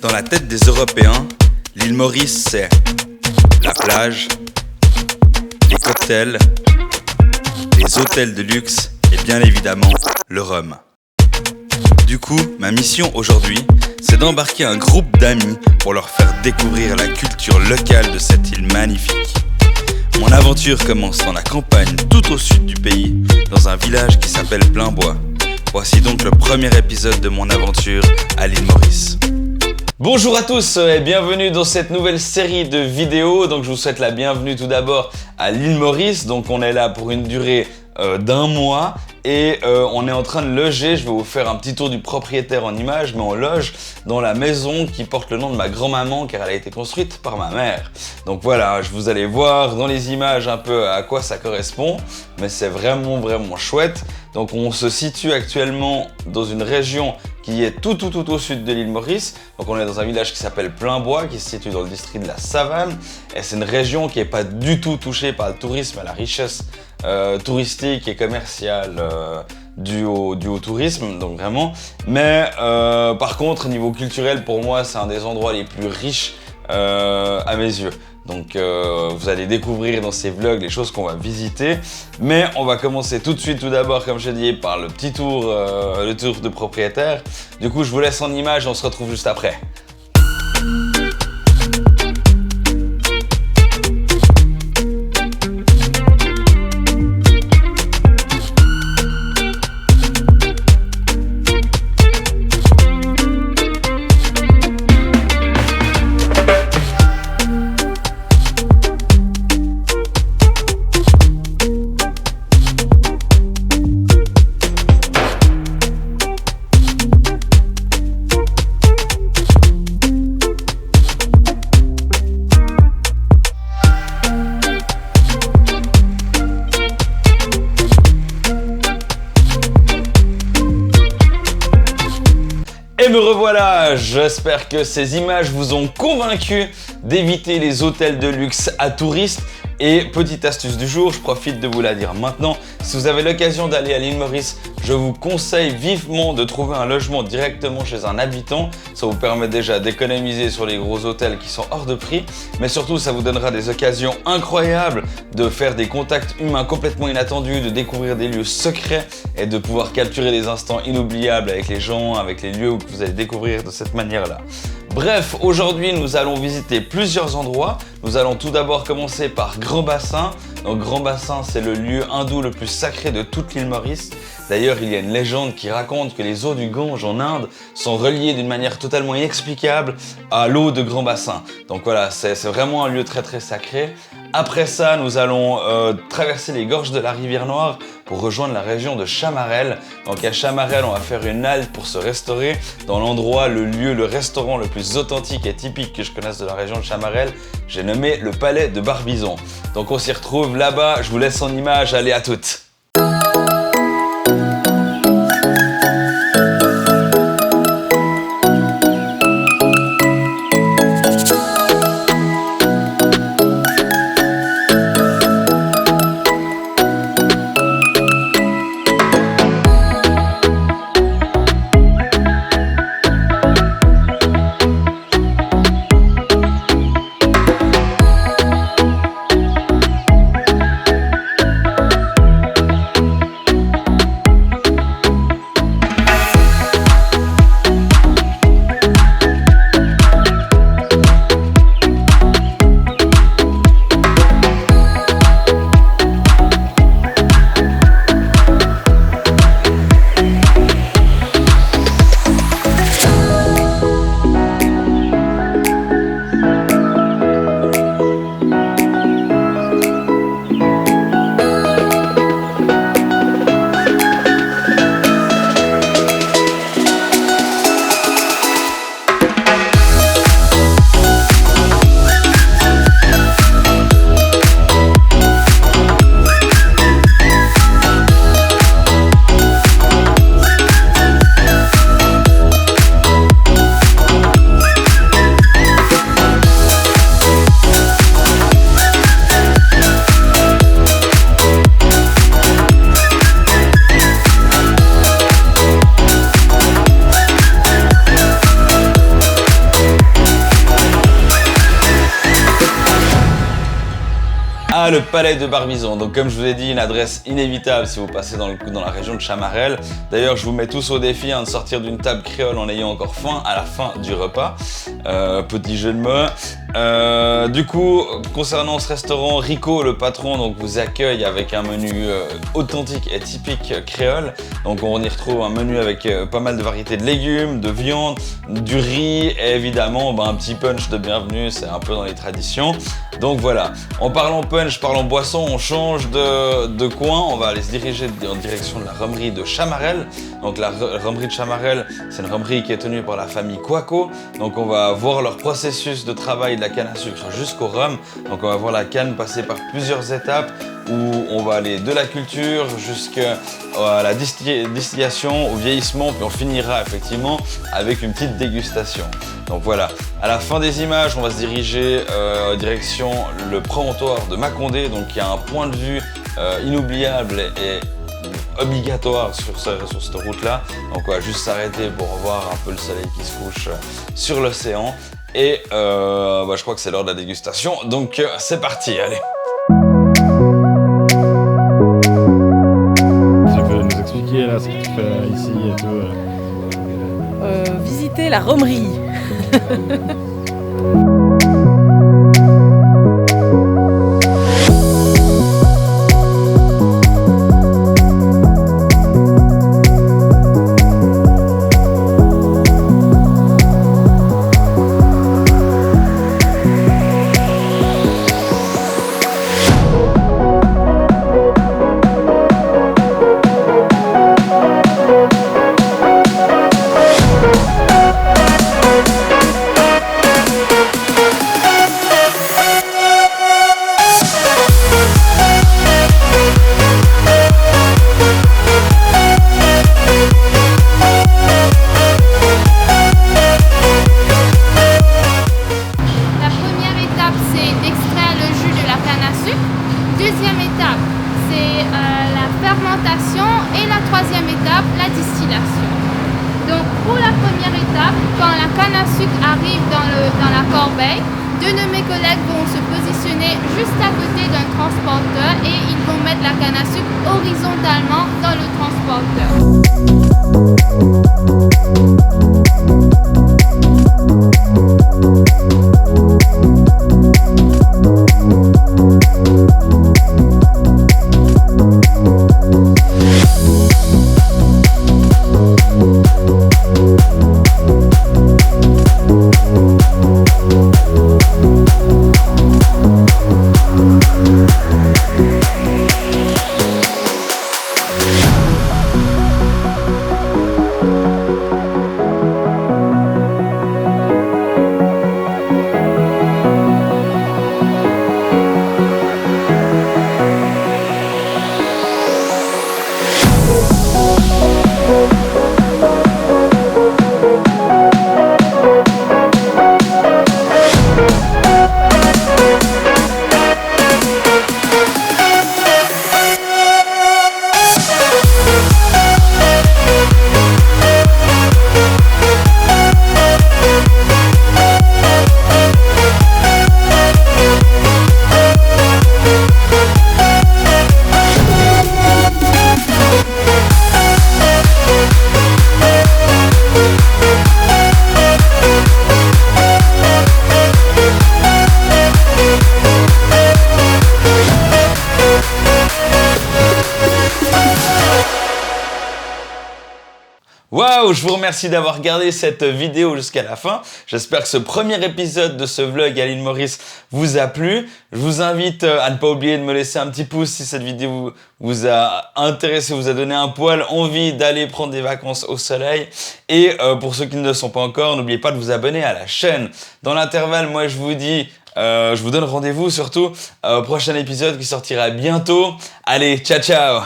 Dans la tête des Européens, l'île Maurice, c'est la plage, les cocktails, les hôtels de luxe et bien évidemment le rhum. Du coup, ma mission aujourd'hui, c'est d'embarquer un groupe d'amis pour leur faire découvrir la culture locale de cette île magnifique. Mon aventure commence dans la campagne tout au sud du pays, dans un village qui s'appelle Plainbois. Voici donc le premier épisode de mon aventure à l'île Maurice. Bonjour à tous et bienvenue dans cette nouvelle série de vidéos. Donc je vous souhaite la bienvenue tout d'abord à l'île Maurice. Donc on est là pour une durée d'un mois et on est en train de loger. Je vais vous faire un petit tour du propriétaire en images, mais on loge dans la maison qui porte le nom de ma grand-maman car elle a été construite par ma mère. Donc voilà, vous allez voir dans les images un peu à quoi ça correspond, mais c'est vraiment chouette. Donc on se situe actuellement dans une région qui est tout au sud de l'île Maurice. Donc on est dans un village qui s'appelle Plainbois, qui se situe dans le district de la Savane. Et c'est une région qui n'est pas du tout touchée par le tourisme et la richesse touristique et commerciale due au tourisme, donc vraiment. Mais par contre, niveau culturel, pour moi, c'est un des endroits les plus riches à mes yeux. Donc vous allez découvrir dans ces vlogs les choses qu'on va visiter. Mais on va commencer tout de suite, tout d'abord, comme je dis, par le petit tour, le tour de propriétaire. Du coup, je vous laisse en image, on se retrouve juste après. Et me revoilà, j'espère que ces images vous ont convaincu d'éviter les hôtels de luxe à touristes. Et petite astuce du jour, je profite de vous la dire maintenant, si vous avez l'occasion d'aller à l'île Maurice, je vous conseille vivement de trouver un logement directement chez un habitant. Ça vous permet déjà d'économiser sur les gros hôtels qui sont hors de prix, mais surtout ça vous donnera des occasions incroyables de faire des contacts humains complètement inattendus, de découvrir des lieux secrets et de pouvoir capturer des instants inoubliables avec les gens, avec les lieux que vous allez découvrir de cette manière-là. Bref, aujourd'hui nous allons visiter plusieurs endroits. Nous allons tout d'abord commencer par Grand Bassin. Donc Grand Bassin, c'est le lieu hindou le plus sacré de toute l'île Maurice. D'ailleurs, il y a une légende qui raconte que les eaux du Gange en Inde sont reliées d'une manière totalement inexplicable à l'eau de Grand Bassin. Donc voilà, c'est vraiment un lieu très sacré. Après ça, nous allons traverser les gorges de la rivière Noire pour rejoindre la région de Chamarel. Donc à Chamarel, on va faire une halte pour se restaurer dans l'endroit, le lieu, le restaurant le plus authentique et typique que je connaisse de la région de Chamarel. J'ai nommé le Palais de Barbizon. Donc on s'y retrouve là-bas, je vous laisse en image, allez à toutes. Ah, le palais de Barbizon. Donc comme je vous ai dit, une adresse inévitable si vous passez dans la région de Chamarel. D'ailleurs, je vous mets tous au défi de sortir d'une table créole en ayant encore faim à la fin du repas. Petit jeu de mots. Du coup, concernant ce restaurant, Rico, le patron, donc, vous accueille avec un menu authentique et typique créole. Donc on y retrouve un menu avec pas mal de variétés de légumes, de viande, du riz et évidemment un petit punch de bienvenue, c'est un peu dans les traditions. Donc voilà, en parlant punch, parlant boisson, on change de coin, on va aller se diriger en direction de la rhumerie de Chamarel. Donc la rhumerie de Chamarel, c'est une rhumerie qui est tenue par la famille Coaco. Donc on va voir leur processus de travail de la canne à sucre jusqu'au rhum. Donc on va voir la canne passer par plusieurs étapes où on va aller de la culture jusqu'à la distillation, au vieillissement, puis on finira effectivement avec une petite dégustation. Donc voilà, à la fin des images, on va se diriger direction le promontoire de Mâcondé, donc il y a un point de vue inoubliable et obligatoire sur cette route-là. Donc on va juste s'arrêter pour voir un peu le soleil qui se couche sur l'océan. Et je crois que c'est l'heure de la dégustation, donc c'est parti, allez. Là, ce que tu fais ici et tout. Visiter la rhumerie. Deuxième étape, c'est la fermentation et la troisième étape, la distillation. Donc pour la première étape, quand la canne à sucre arrive dans la corbeille, deux de mes collègues vont se positionner juste à côté d'un transporteur et ils vont mettre la canne à sucre horizontalement dans le transporteur. Waouh, je vous remercie d'avoir regardé cette vidéo jusqu'à la fin. J'espère que ce premier épisode de ce vlog à l'île Maurice vous a plu. Je vous invite à ne pas oublier de me laisser un petit pouce si cette vidéo vous a intéressé, vous a donné un poil envie d'aller prendre des vacances au soleil. Et pour ceux qui ne le sont pas encore, n'oubliez pas de vous abonner à la chaîne. Dans l'intervalle, moi je vous dis, je vous donne rendez-vous surtout au prochain épisode qui sortira bientôt. Allez, ciao ciao!